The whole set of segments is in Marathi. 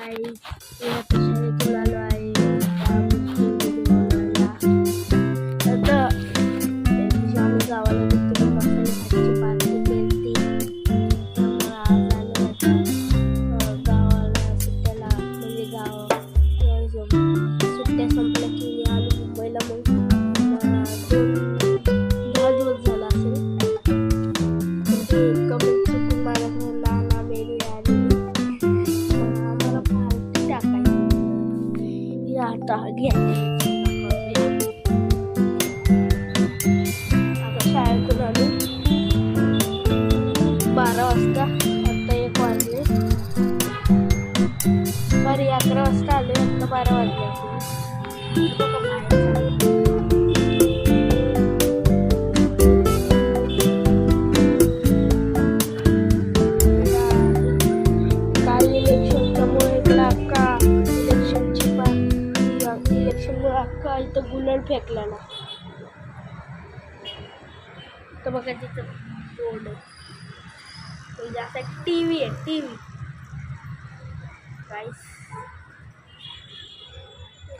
गाईज मी आता शाळेतून आलो आहे. त्यामुळे बनवायला आता आम्ही गावाला गेलो, मसाले भाजीची पार्टी केली. त्यामुळे आज आलो आता गावाला सुट्ट्याला, म्हणजे सुट्ट्या संपल्या की मी आलो मुंबईला. मग 10 दिवस झाला असेल. म्हणजे कमेंट चुकून माझ्याकडे नाना मेरी आलेली, आम्हाला पार्टी टाकायची. आता आता शाळेतून आलो 12 वाजता. आता 1 वाजले, सॉरी 11 वाजता आले. आता 12 वाजले असेल. काल इलेक्शनच्यामुळे इलेक्शनमुळे अख्खा इथं गुलाल फेकला ना. तर बघा तिथं बोर्ड म्हणजे असा टीव्ही आहे, टीव्ही.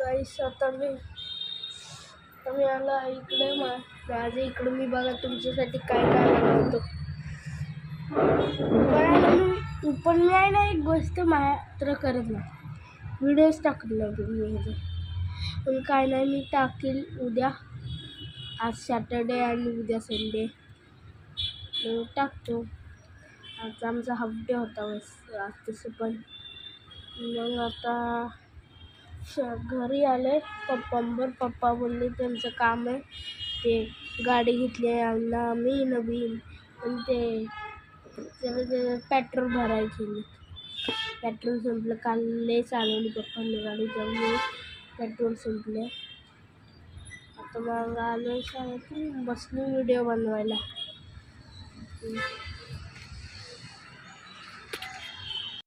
गाईस आता मी आला इकडे. माझ्या इकडे मी बघा तुमच्यासाठी काय काय बनवतो. पण मी आहे ना, एक गोष्ट मात्र करत नाही, व्हिडिओज टाकत नाही मी ह्याचे. पण काय नाही, मी टाकेल उद्या. आज सॅटर्डे आणि उद्या संडे टाकतो. आज आमचा हाफ डे होता बस आज तसं. पण मग आता घरी आले. पप्पा बोलले त्यांचं काम आहे, ते गाडी घेतली आहे आम्ही नवीन. पण ते पेट्रोल भरायची. पेट्रोल संपलं. काल लय चालवली पप्पांनी गाडी, त्यामुळे पेट्रोल संपले. आता मग आलो शाळेतून, बसलो व्हिडिओ बनवायला.